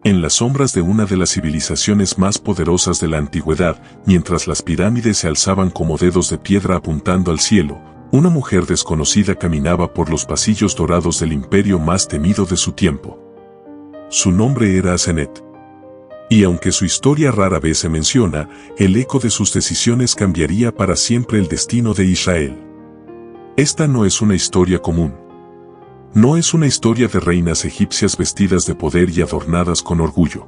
En las sombras de una de las civilizaciones más poderosas de la antigüedad, mientras las pirámides se alzaban como dedos de piedra apuntando al cielo, una mujer desconocida caminaba por los pasillos dorados del imperio más temido de su tiempo. Su nombre era Asenet. Y aunque su historia rara vez se menciona, el eco de sus decisiones cambiaría para siempre el destino de Israel. Esta no es una historia común. No es una historia de reinas egipcias vestidas de poder y adornadas con orgullo.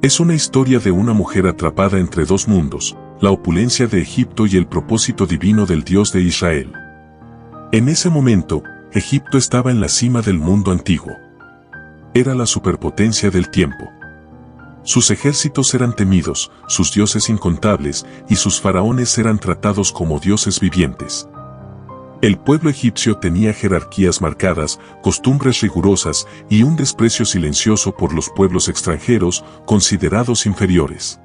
Es una historia de una mujer atrapada entre dos mundos, la opulencia de Egipto y el propósito divino del Dios de Israel. En ese momento, Egipto estaba en la cima del mundo antiguo. Era la superpotencia del tiempo. Sus ejércitos eran temidos, sus dioses incontables, y sus faraones eran tratados como dioses vivientes. El pueblo egipcio tenía jerarquías marcadas, costumbres rigurosas y un desprecio silencioso por los pueblos extranjeros, considerados inferiores.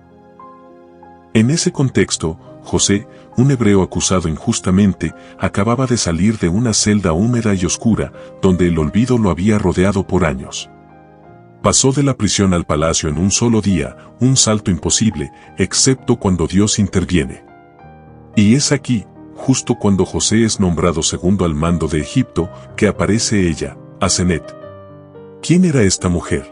En ese contexto, José, un hebreo acusado injustamente, acababa de salir de una celda húmeda y oscura, donde el olvido lo había rodeado por años. Pasó de la prisión al palacio en un solo día, un salto imposible, excepto cuando Dios interviene. Y es aquí, justo cuando José es nombrado segundo al mando de Egipto, que aparece ella, Asenet. ¿Quién era esta mujer?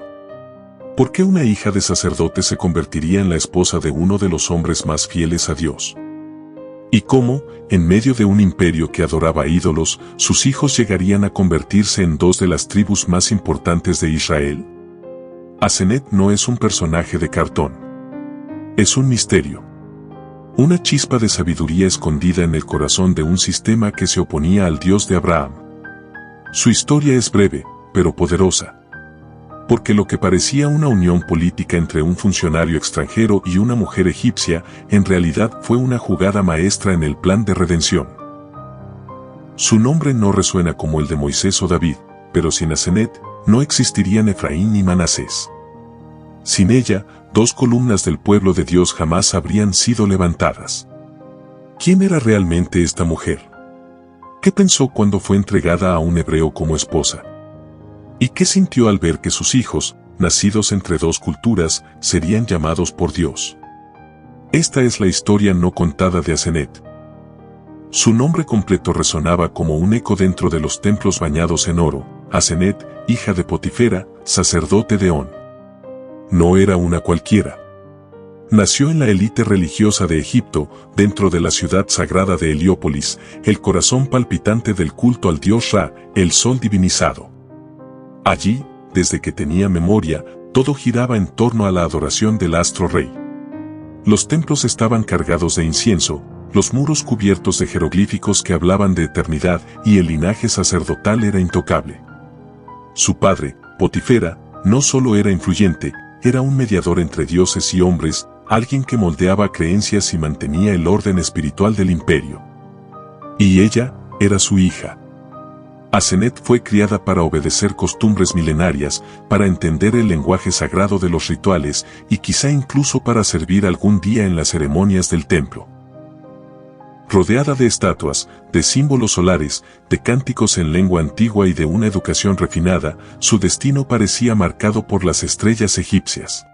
¿Por qué una hija de sacerdote se convertiría en la esposa de uno de los hombres más fieles a Dios? ¿Y cómo, en medio de un imperio que adoraba ídolos, sus hijos llegarían a convertirse en dos de las tribus más importantes de Israel? Asenet no es un personaje de cartón. Es un misterio. Una chispa de sabiduría escondida en el corazón de un sistema que se oponía al Dios de Abraham. Su historia es breve, pero poderosa. Porque lo que parecía una unión política entre un funcionario extranjero y una mujer egipcia, en realidad fue una jugada maestra en el plan de redención. Su nombre no resuena como el de Moisés o David, pero sin Asenet, no existirían Efraín ni Manasés. Sin ella, dos columnas del pueblo de Dios jamás habrían sido levantadas. ¿Quién era realmente esta mujer? ¿Qué pensó cuando fue entregada a un hebreo como esposa? ¿Y qué sintió al ver que sus hijos, nacidos entre dos culturas, serían llamados por Dios? Esta es la historia no contada de Asenet. Su nombre completo resonaba como un eco dentro de los templos bañados en oro: Asenet, hija de Potifera, sacerdote de On. No era una cualquiera. Nació en la élite religiosa de Egipto, dentro de la ciudad sagrada de Heliópolis, el corazón palpitante del culto al dios Ra, el sol divinizado. Allí, desde que tenía memoria, todo giraba en torno a la adoración del astro rey. Los templos estaban cargados de incienso, los muros cubiertos de jeroglíficos que hablaban de eternidad, y el linaje sacerdotal era intocable. Su padre, Potifera, no solo era influyente, era un mediador entre dioses y hombres, alguien que moldeaba creencias y mantenía el orden espiritual del imperio. Y ella, era su hija. Asenet fue criada para obedecer costumbres milenarias, para entender el lenguaje sagrado de los rituales, y quizá incluso para servir algún día en las ceremonias del templo. Rodeada de estatuas, de símbolos solares, de cánticos en lengua antigua y de una educación refinada, su destino parecía marcado por las estrellas egipcias.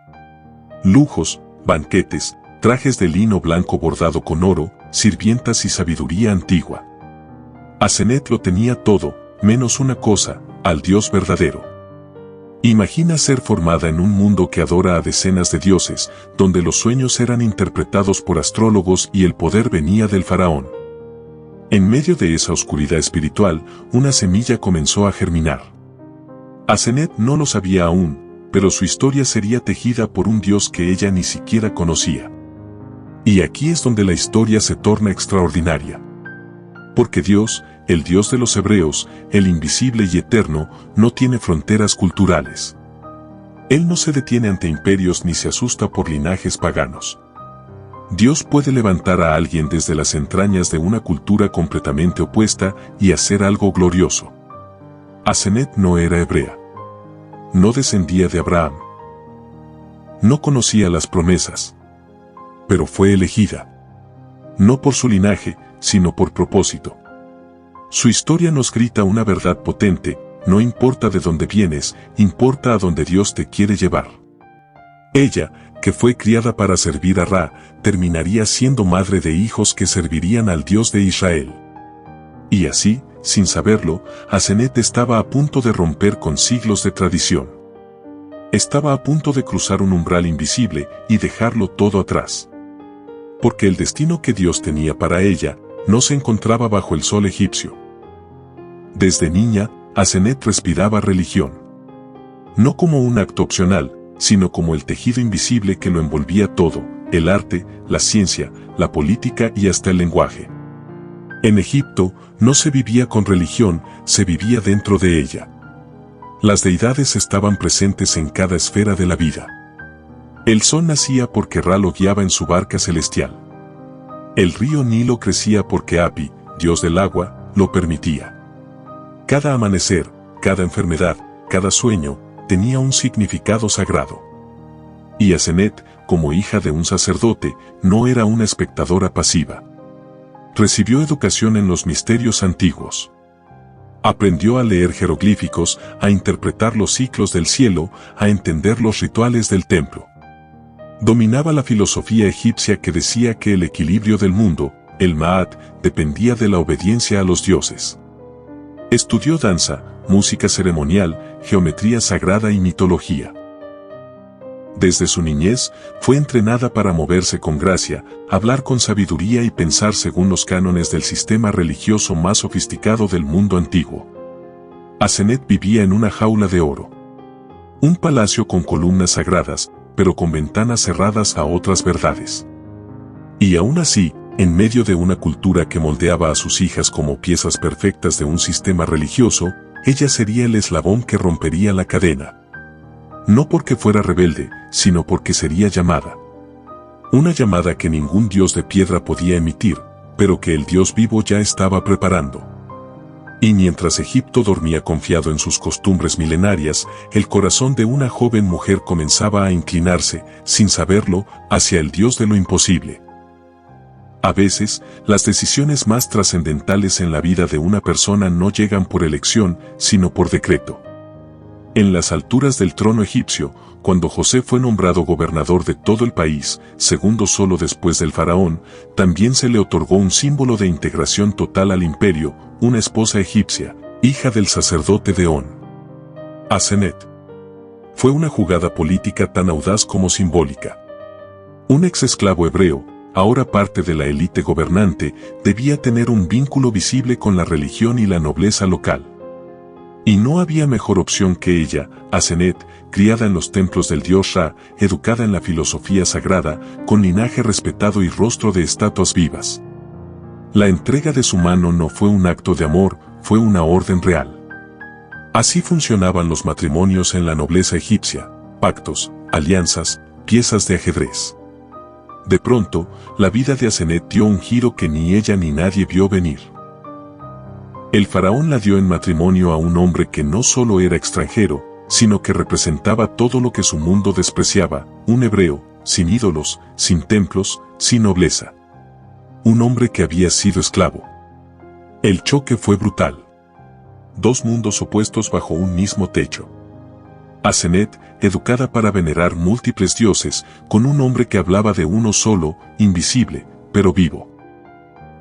Lujos, banquetes, trajes de lino blanco bordado con oro, sirvientas y sabiduría antigua. Asenet lo tenía todo, menos una cosa: al Dios verdadero. Imagina ser formada en un mundo que adora a decenas de dioses, donde los sueños eran interpretados por astrólogos y el poder venía del faraón. En medio de esa oscuridad espiritual, una semilla comenzó a germinar. Asenet no lo sabía aún, pero su historia sería tejida por un Dios que ella ni siquiera conocía. Y aquí es donde la historia se torna extraordinaria. Porque Dios, el Dios de los hebreos, el invisible y eterno, no tiene fronteras culturales. Él no se detiene ante imperios ni se asusta por linajes paganos. Dios puede levantar a alguien desde las entrañas de una cultura completamente opuesta y hacer algo glorioso. Asenet no era hebrea. No descendía de Abraham. No conocía las promesas. Pero fue elegida. No por su linaje, sino por propósito. Su historia nos grita una verdad potente: no importa de dónde vienes, importa a dónde Dios te quiere llevar. Ella, que fue criada para servir a Ra, terminaría siendo madre de hijos que servirían al Dios de Israel. Y así, sin saberlo, Asenet estaba a punto de romper con siglos de tradición. Estaba a punto de cruzar un umbral invisible y dejarlo todo atrás. Porque el destino que Dios tenía para ella no se encontraba bajo el sol egipcio. Desde niña, Asenet respiraba religión. No como un acto opcional, sino como el tejido invisible que lo envolvía todo: el arte, la ciencia, la política y hasta el lenguaje. En Egipto, no se vivía con religión, se vivía dentro de ella. Las deidades estaban presentes en cada esfera de la vida. El sol nacía porque Ra lo guiaba en su barca celestial. El río Nilo crecía porque Api, dios del agua, lo permitía. Cada amanecer, cada enfermedad, cada sueño, tenía un significado sagrado. Y Asenet, como hija de un sacerdote, no era una espectadora pasiva. Recibió educación en los misterios antiguos. Aprendió a leer jeroglíficos, a interpretar los ciclos del cielo, a entender los rituales del templo. Dominaba la filosofía egipcia que decía que el equilibrio del mundo, el Ma'at, dependía de la obediencia a los dioses. Estudió danza, música ceremonial, geometría sagrada y mitología. Desde su niñez, fue entrenada para moverse con gracia, hablar con sabiduría y pensar según los cánones del sistema religioso más sofisticado del mundo antiguo. Asenet vivía en una jaula de oro. Un palacio con columnas sagradas, pero con ventanas cerradas a otras verdades. Y aún así, en medio de una cultura que moldeaba a sus hijas como piezas perfectas de un sistema religioso, ella sería el eslabón que rompería la cadena. No porque fuera rebelde, sino porque sería llamada. Una llamada que ningún dios de piedra podía emitir, pero que el Dios vivo ya estaba preparando. Y mientras Egipto dormía confiado en sus costumbres milenarias, el corazón de una joven mujer comenzaba a inclinarse, sin saberlo, hacia el Dios de lo imposible. A veces, las decisiones más trascendentales en la vida de una persona no llegan por elección, sino por decreto. En las alturas del trono egipcio, cuando José fue nombrado gobernador de todo el país, segundo solo después del faraón, también se le otorgó un símbolo de integración total al imperio, una esposa egipcia, hija del sacerdote de On. Asenet. Fue una jugada política tan audaz como simbólica. Un ex-esclavo hebreo, ahora parte de la élite gobernante, debía tener un vínculo visible con la religión y la nobleza local. Y no había mejor opción que ella, Asenet, criada en los templos del dios Ra, educada en la filosofía sagrada, con linaje respetado y rostro de estatuas vivas. La entrega de su mano no fue un acto de amor, fue una orden real. Así funcionaban los matrimonios en la nobleza egipcia: pactos, alianzas, piezas de ajedrez. De pronto, la vida de Asenet dio un giro que ni ella ni nadie vio venir. El faraón la dio en matrimonio a un hombre que no solo era extranjero, sino que representaba todo lo que su mundo despreciaba: un hebreo, sin ídolos, sin templos, sin nobleza. Un hombre que había sido esclavo. El choque fue brutal. Dos mundos opuestos bajo un mismo techo. Asenet, educada para venerar múltiples dioses, con un hombre que hablaba de uno solo, invisible, pero vivo.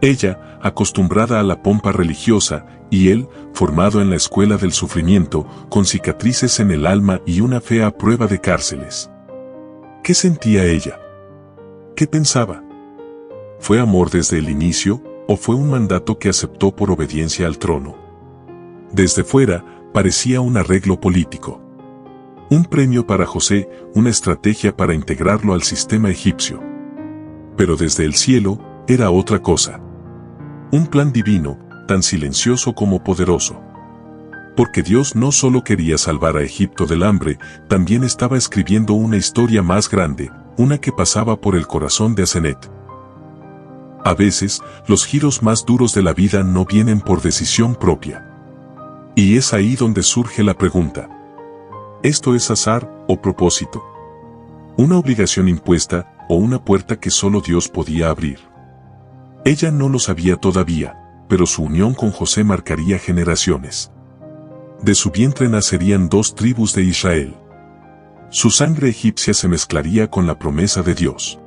Ella, acostumbrada a la pompa religiosa, y él, formado en la escuela del sufrimiento, con cicatrices en el alma y una fea prueba de cárceles. ¿Qué sentía ella? ¿Qué pensaba? ¿Fue amor desde el inicio, o fue un mandato que aceptó por obediencia al trono? Desde fuera, parecía un arreglo político. Un premio para José, una estrategia para integrarlo al sistema egipcio. Pero desde el cielo, era otra cosa. Un plan divino, tan silencioso como poderoso. Porque Dios no solo quería salvar a Egipto del hambre, también estaba escribiendo una historia más grande, una que pasaba por el corazón de Asenet. A veces, los giros más duros de la vida no vienen por decisión propia. Y es ahí donde surge la pregunta: ¿esto es azar o propósito? ¿Una obligación impuesta o una puerta que solo Dios podía abrir? Ella no lo sabía todavía, pero su unión con José marcaría generaciones. De su vientre nacerían dos tribus de Israel. Su sangre egipcia se mezclaría con la promesa de Dios.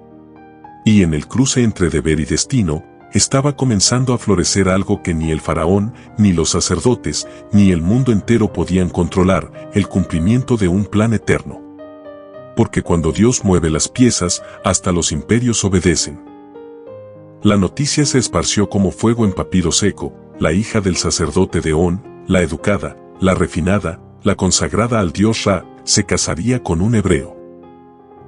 Y en el cruce entre deber y destino, estaba comenzando a florecer algo que ni el faraón, ni los sacerdotes, ni el mundo entero podían controlar, el cumplimiento de un plan eterno. Porque cuando Dios mueve las piezas, hasta los imperios obedecen. La noticia se esparció como fuego en papiro seco. La hija del sacerdote de On, la educada, la refinada, la consagrada al dios Ra, se casaría con un hebreo.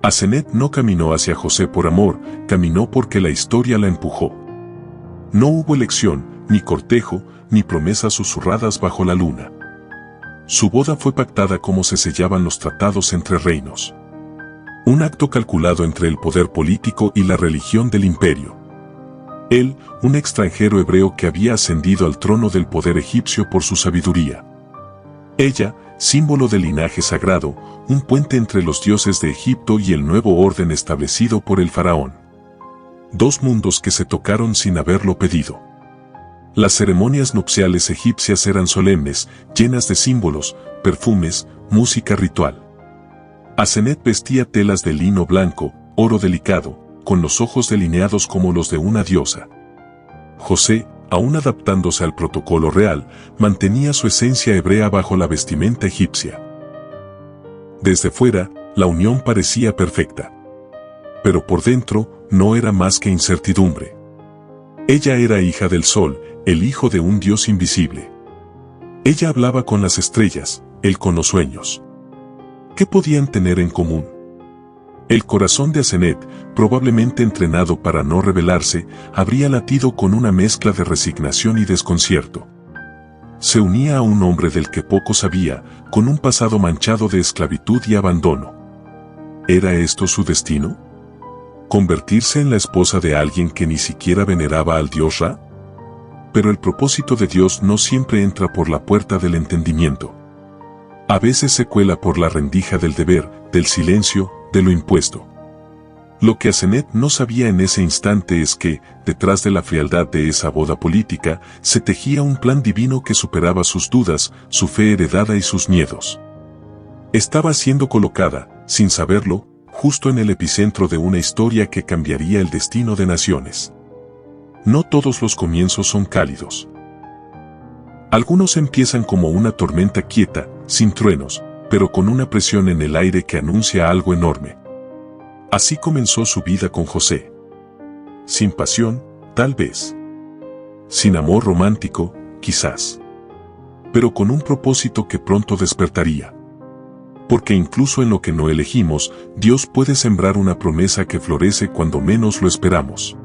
Asenet no caminó hacia José por amor, caminó porque la historia la empujó. No hubo elección, ni cortejo, ni promesas susurradas bajo la luna. Su boda fue pactada como se sellaban los tratados entre reinos. Un acto calculado entre el poder político y la religión del imperio. Él, un extranjero hebreo que había ascendido al trono del poder egipcio por su sabiduría. Ella, símbolo del linaje sagrado, un puente entre los dioses de Egipto y el nuevo orden establecido por el faraón. Dos mundos que se tocaron sin haberlo pedido. Las ceremonias nupciales egipcias eran solemnes, llenas de símbolos, perfumes, música ritual. Asenet vestía telas de lino blanco, oro delicado, con los ojos delineados como los de una diosa. José, aún adaptándose al protocolo real, mantenía su esencia hebrea bajo la vestimenta egipcia. Desde fuera, la unión parecía perfecta. Pero por dentro, no era más que incertidumbre. Ella era hija del sol, el hijo de un dios invisible. Ella hablaba con las estrellas, él con los sueños. ¿Qué podían tener en común? El corazón de Asenet, probablemente entrenado para no rebelarse, habría latido con una mezcla de resignación y desconcierto. Se unía a un hombre del que poco sabía, con un pasado manchado de esclavitud y abandono. ¿Era esto su destino? ¿Convertirse en la esposa de alguien que ni siquiera veneraba al dios Ra? Pero el propósito de Dios no siempre entra por la puerta del entendimiento. A veces se cuela por la rendija del deber, del silencio, de lo impuesto. Lo que Asenet no sabía en ese instante es que, detrás de la frialdad de esa boda política, se tejía un plan divino que superaba sus dudas, su fe heredada y sus miedos. Estaba siendo colocada, sin saberlo, justo en el epicentro de una historia que cambiaría el destino de naciones. No todos los comienzos son cálidos. Algunos empiezan como una tormenta quieta, sin truenos, pero con una presión en el aire que anuncia algo enorme. Así comenzó su vida con José. Sin pasión, tal vez. Sin amor romántico, quizás. Pero con un propósito que pronto despertaría. Porque incluso en lo que no elegimos, Dios puede sembrar una promesa que florece cuando menos lo esperamos.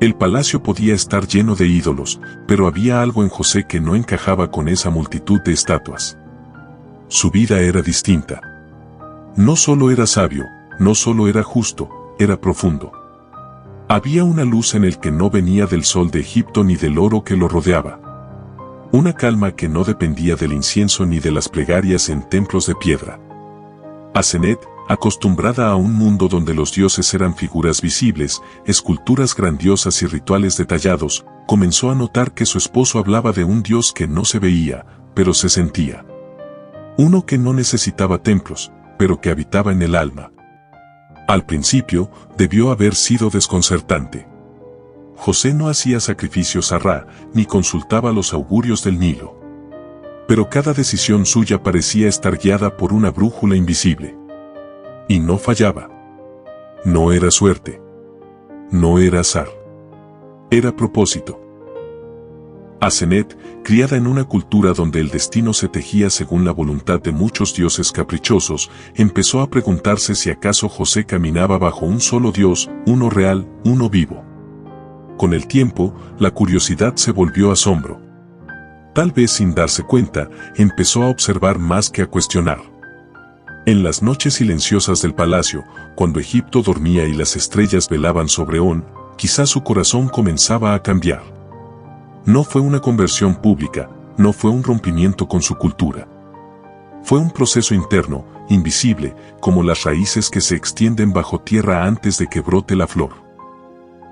El palacio podía estar lleno de ídolos, pero había algo en José que no encajaba con esa multitud de estatuas. Su vida era distinta. No solo era sabio, no solo era justo, era profundo. Había una luz en el que no venía del sol de Egipto ni del oro que lo rodeaba. Una calma que no dependía del incienso ni de las plegarias en templos de piedra. Asenet, acostumbrada a un mundo donde los dioses eran figuras visibles, esculturas grandiosas y rituales detallados, comenzó a notar que su esposo hablaba de un Dios que no se veía, pero se sentía. Uno que no necesitaba templos, pero que habitaba en el alma. Al principio, debió haber sido desconcertante. José no hacía sacrificios a Ra, ni consultaba los augurios del Nilo. Pero cada decisión suya parecía estar guiada por una brújula invisible. Y no fallaba. No era suerte. No era azar. Era propósito. Asenet, criada en una cultura donde el destino se tejía según la voluntad de muchos dioses caprichosos, empezó a preguntarse si acaso José caminaba bajo un solo Dios, uno real, uno vivo. Con el tiempo, la curiosidad se volvió asombro. Tal vez sin darse cuenta, empezó a observar más que a cuestionar. En las noches silenciosas del palacio, cuando Egipto dormía y las estrellas velaban sobre On, quizás su corazón comenzaba a cambiar. No fue una conversión pública, no fue un rompimiento con su cultura. Fue un proceso interno, invisible, como las raíces que se extienden bajo tierra antes de que brote la flor.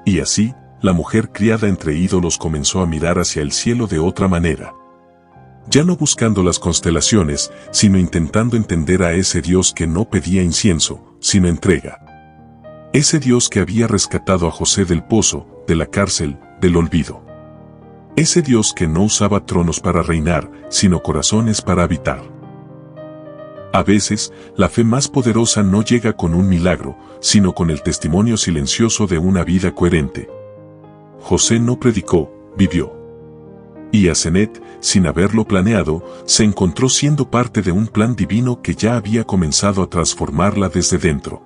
Y así, la mujer criada entre ídolos comenzó a mirar hacia el cielo de otra manera. Ya no buscando las constelaciones, sino intentando entender a ese Dios que no pedía incienso, sino entrega. Ese Dios que había rescatado a José del pozo, de la cárcel, del olvido. Ese Dios que no usaba tronos para reinar, sino corazones para habitar. A veces, la fe más poderosa no llega con un milagro, sino con el testimonio silencioso de una vida coherente. José no predicó, vivió. Y Asenet, sin haberlo planeado, se encontró siendo parte de un plan divino que ya había comenzado a transformarla desde dentro.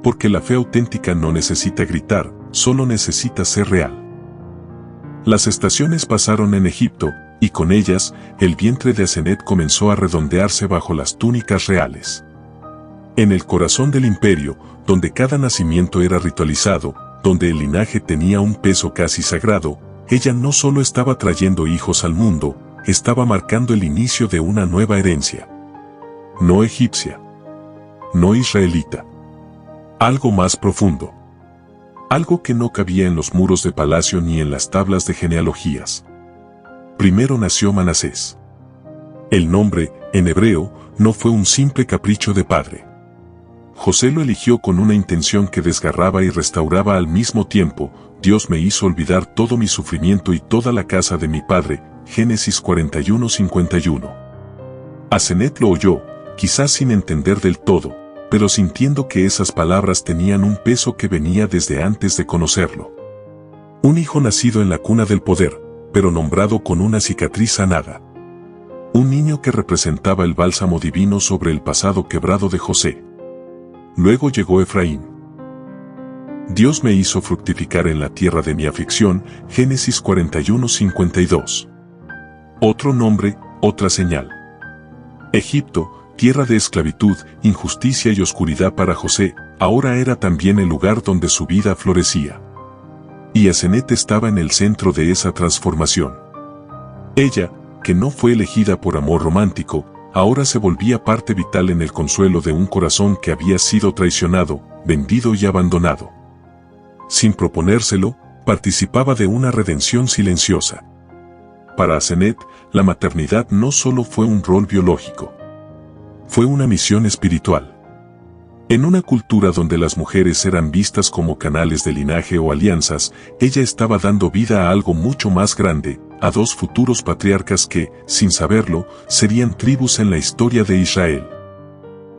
Porque la fe auténtica no necesita gritar, solo necesita ser real. Las estaciones pasaron en Egipto, y con ellas, el vientre de Asenet comenzó a redondearse bajo las túnicas reales. En el corazón del imperio, donde cada nacimiento era ritualizado, donde el linaje tenía un peso casi sagrado, ella no solo estaba trayendo hijos al mundo, estaba marcando el inicio de una nueva herencia. No egipcia. No israelita. Algo más profundo. Algo que no cabía en los muros de palacio ni en las tablas de genealogías. Primero nació Manasés. El nombre, en hebreo, no fue un simple capricho de padre. José lo eligió con una intención que desgarraba y restauraba al mismo tiempo. Dios me hizo olvidar todo mi sufrimiento y toda la casa de mi padre. Génesis 41:51. Asenet lo oyó, quizás sin entender del todo, pero sintiendo que esas palabras tenían un peso que venía desde antes de conocerlo. Un hijo nacido en la cuna del poder, pero nombrado con una cicatriz sanada. Un niño que representaba el bálsamo divino sobre el pasado quebrado de José. Luego llegó Efraín. Dios me hizo fructificar en la tierra de mi aflicción, Génesis 41:52. Otro nombre, otra señal. Egipto, tierra de esclavitud, injusticia y oscuridad para José, ahora era también el lugar donde su vida florecía. Y Asenet estaba en el centro de esa transformación. Ella, que no fue elegida por amor romántico, ahora se volvía parte vital en el consuelo de un corazón que había sido traicionado, vendido y abandonado. Sin proponérselo, participaba de una redención silenciosa. Para Asenet, la maternidad no solo fue un rol biológico. Fue una misión espiritual. En una cultura donde las mujeres eran vistas como canales de linaje o alianzas, ella estaba dando vida a algo mucho más grande, a dos futuros patriarcas que, sin saberlo, serían tribus en la historia de Israel.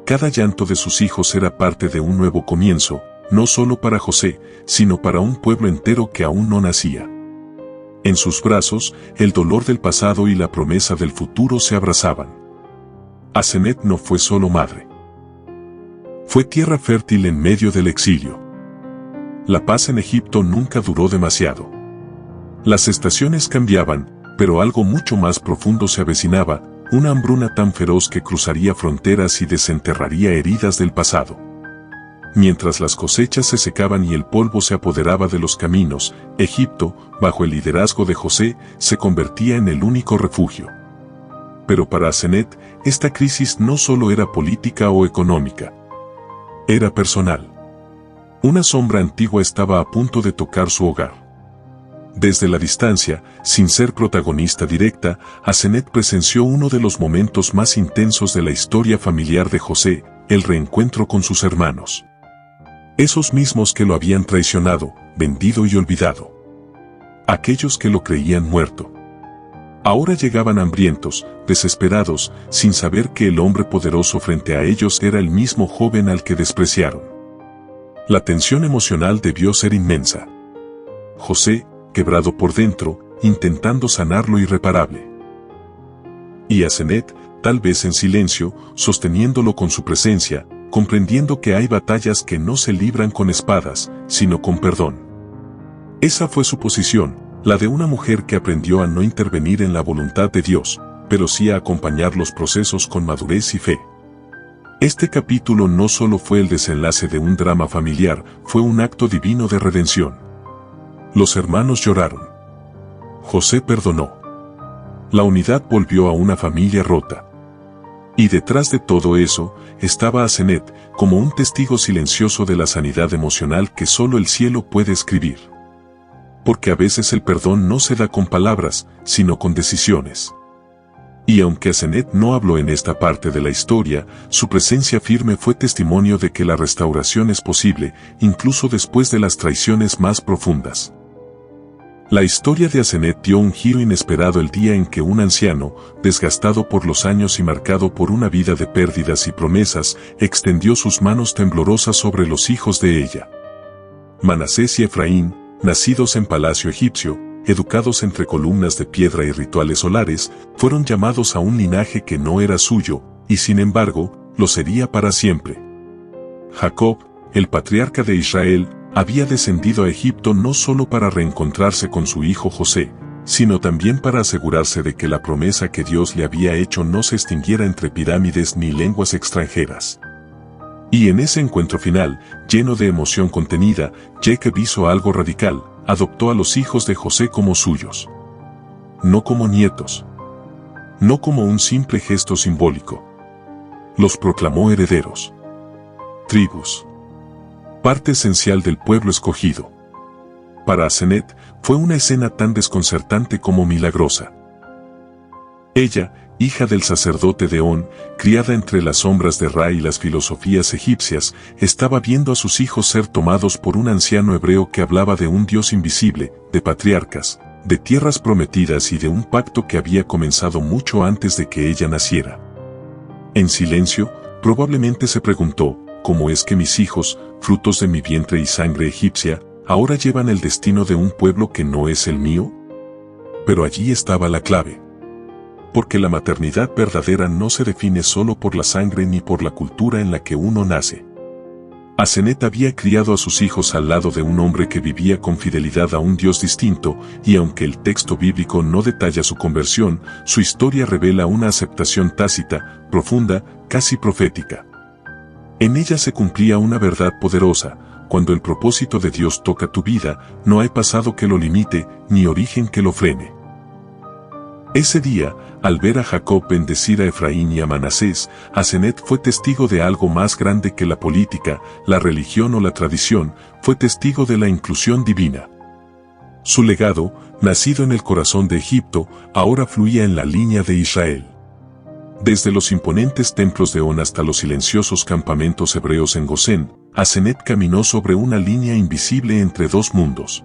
Cada llanto de sus hijos era parte de un nuevo comienzo, no solo para José, sino para un pueblo entero que aún no nacía. En sus brazos, el dolor del pasado y la promesa del futuro se abrazaban. Asenet no fue solo madre. Fue tierra fértil en medio del exilio. La paz en Egipto nunca duró demasiado. Las estaciones cambiaban, pero algo mucho más profundo se avecinaba, una hambruna tan feroz que cruzaría fronteras y desenterraría heridas del pasado. Mientras las cosechas se secaban y el polvo se apoderaba de los caminos, Egipto, bajo el liderazgo de José, se convertía en el único refugio. Pero para Asenet, esta crisis no solo era política o económica. Era personal. Una sombra antigua estaba a punto de tocar su hogar. Desde la distancia, sin ser protagonista directa, Asenet presenció uno de los momentos más intensos de la historia familiar de José, el reencuentro con sus hermanos. Esos mismos que lo habían traicionado, vendido y olvidado. Aquellos que lo creían muerto. Ahora llegaban hambrientos, desesperados, sin saber que el hombre poderoso frente a ellos era el mismo joven al que despreciaron. La tensión emocional debió ser inmensa. José, quebrado por dentro, intentando sanar lo irreparable. Y Asenet, tal vez en silencio, sosteniéndolo con su presencia, comprendiendo que hay batallas que no se libran con espadas, sino con perdón. Esa fue su posición, la de una mujer que aprendió a no intervenir en la voluntad de Dios, pero sí a acompañar los procesos con madurez y fe. Este capítulo no solo fue el desenlace de un drama familiar, fue un acto divino de redención. Los hermanos lloraron. José perdonó. La unidad volvió a una familia rota. Y detrás de todo eso, estaba Asenet, como un testigo silencioso de la sanidad emocional que solo el cielo puede escribir. Porque a veces el perdón no se da con palabras, sino con decisiones. Y aunque Asenet no habló en esta parte de la historia, su presencia firme fue testimonio de que la restauración es posible, incluso después de las traiciones más profundas. La historia de Asenet dio un giro inesperado el día en que un anciano, desgastado por los años y marcado por una vida de pérdidas y promesas, extendió sus manos temblorosas sobre los hijos de ella. Manasés y Efraín, nacidos en palacio egipcio, educados entre columnas de piedra y rituales solares, fueron llamados a un linaje que no era suyo, y sin embargo, lo sería para siempre. Jacob, el patriarca de Israel, había descendido a Egipto no solo para reencontrarse con su hijo José, sino también para asegurarse de que la promesa que Dios le había hecho no se extinguiera entre pirámides ni lenguas extranjeras. Y en ese encuentro final, lleno de emoción contenida, Jacob hizo algo radical: adoptó a los hijos de José como suyos. No como nietos. No como un simple gesto simbólico. Los proclamó herederos. Tribus. Parte esencial del pueblo escogido. Para Asenet, fue una escena tan desconcertante como milagrosa. Ella, hija del sacerdote de On, criada entre las sombras de Ra y las filosofías egipcias, estaba viendo a sus hijos ser tomados por un anciano hebreo que hablaba de un Dios invisible, de patriarcas, de tierras prometidas y de un pacto que había comenzado mucho antes de que ella naciera. En silencio, probablemente se preguntó: ¿cómo es que mis hijos, frutos de mi vientre y sangre egipcia, ahora llevan el destino de un pueblo que no es el mío? Pero allí estaba la clave. Porque la maternidad verdadera no se define solo por la sangre ni por la cultura en la que uno nace. Asenet había criado a sus hijos al lado de un hombre que vivía con fidelidad a un Dios distinto, y aunque el texto bíblico no detalla su conversión, su historia revela una aceptación tácita, profunda, casi profética. En ella se cumplía una verdad poderosa: cuando el propósito de Dios toca tu vida, no hay pasado que lo limite, ni origen que lo frene. Ese día, al ver a Jacob bendecir a Efraín y a Manasés, Asenet fue testigo de algo más grande que la política, la religión o la tradición. Fue testigo de la inclusión divina. Su legado, nacido en el corazón de Egipto, ahora fluía en la línea de Israel. Desde los imponentes templos de On hasta los silenciosos campamentos hebreos en Gosén, Asenet caminó sobre una línea invisible entre dos mundos.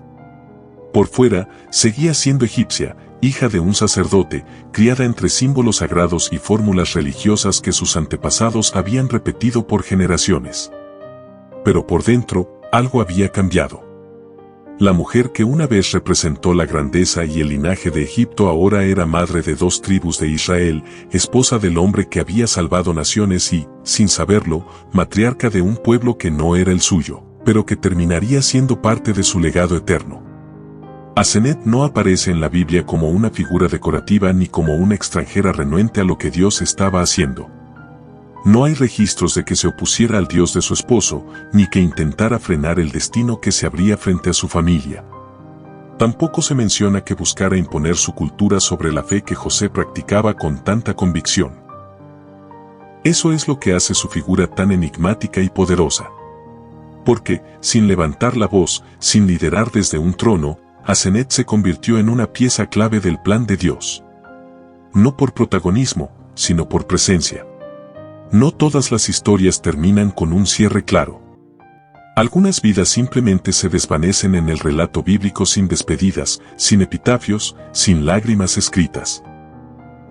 Por fuera, seguía siendo egipcia, hija de un sacerdote, criada entre símbolos sagrados y fórmulas religiosas que sus antepasados habían repetido por generaciones. Pero por dentro, algo había cambiado. La mujer que una vez representó la grandeza y el linaje de Egipto ahora era madre de dos tribus de Israel, esposa del hombre que había salvado naciones y, sin saberlo, matriarca de un pueblo que no era el suyo, pero que terminaría siendo parte de su legado eterno. Asenet no aparece en la Biblia como una figura decorativa ni como una extranjera renuente a lo que Dios estaba haciendo. No hay registros de que se opusiera al Dios de su esposo, ni que intentara frenar el destino que se abría frente a su familia. Tampoco se menciona que buscara imponer su cultura sobre la fe que José practicaba con tanta convicción. Eso es lo que hace su figura tan enigmática y poderosa. Porque, sin levantar la voz, sin liderar desde un trono, Asenet se convirtió en una pieza clave del plan de Dios. No por protagonismo, sino por presencia. No todas las historias terminan con un cierre claro. Algunas vidas simplemente se desvanecen en el relato bíblico sin despedidas, sin epitafios, sin lágrimas escritas.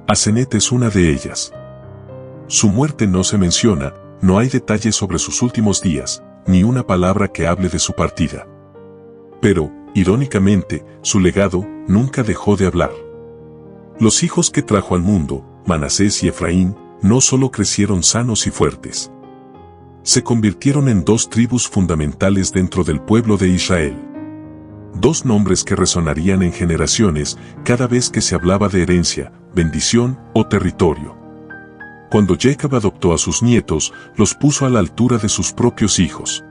Asenet es una de ellas. Su muerte no se menciona, no hay detalles sobre sus últimos días, ni una palabra que hable de su partida. Pero, irónicamente, su legado nunca dejó de hablar. Los hijos que trajo al mundo, Manasés y Efraín, no solo crecieron sanos y fuertes. Se convirtieron en dos tribus fundamentales dentro del pueblo de Israel. Dos nombres que resonarían en generaciones cada vez que se hablaba de herencia, bendición o territorio. Cuando Jacob adoptó a sus nietos, los puso a la altura de sus propios hijos.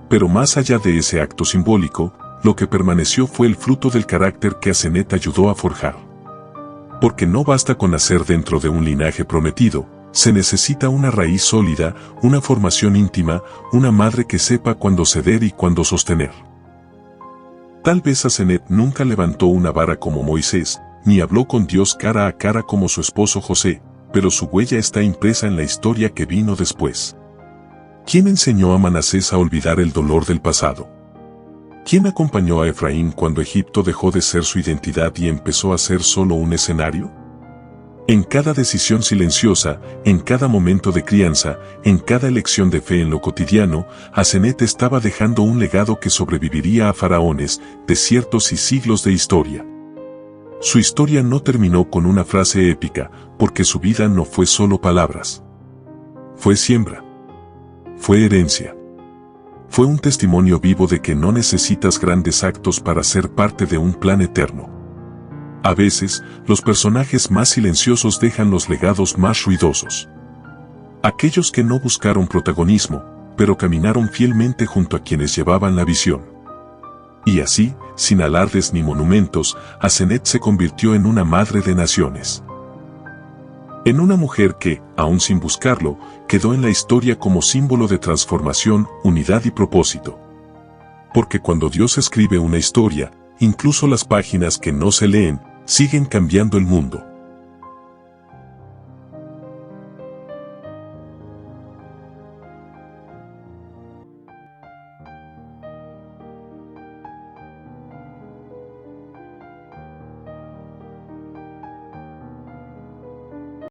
Pero más allá de ese acto simbólico, lo que permaneció fue el fruto del carácter que Asenet ayudó a forjar. Porque no basta con nacer dentro de un linaje prometido, se necesita una raíz sólida, una formación íntima, una madre que sepa cuándo ceder y cuándo sostener. Tal vez Asenet nunca levantó una vara como Moisés, ni habló con Dios cara a cara como su esposo José, pero su huella está impresa en la historia que vino después. ¿Quién enseñó a Manasés a olvidar el dolor del pasado? ¿Quién acompañó a Efraín cuando Egipto dejó de ser su identidad y empezó a ser solo un escenario? En cada decisión silenciosa, en cada momento de crianza, en cada elección de fe en lo cotidiano, Asenet estaba dejando un legado que sobreviviría a faraones, desiertos y siglos de historia. Su historia no terminó con una frase épica, porque su vida no fue solo palabras. Fue siembra. Fue herencia. Fue un testimonio vivo de que no necesitas grandes actos para ser parte de un plan eterno. A veces, los personajes más silenciosos dejan los legados más ruidosos. Aquellos que no buscaron protagonismo, pero caminaron fielmente junto a quienes llevaban la visión. Y así, sin alardes ni monumentos, Asenet se convirtió en una madre de naciones. En una mujer que, aún sin buscarlo, quedó en la historia como símbolo de transformación, unidad y propósito. Porque cuando Dios escribe una historia, incluso las páginas que no se leen, siguen cambiando el mundo.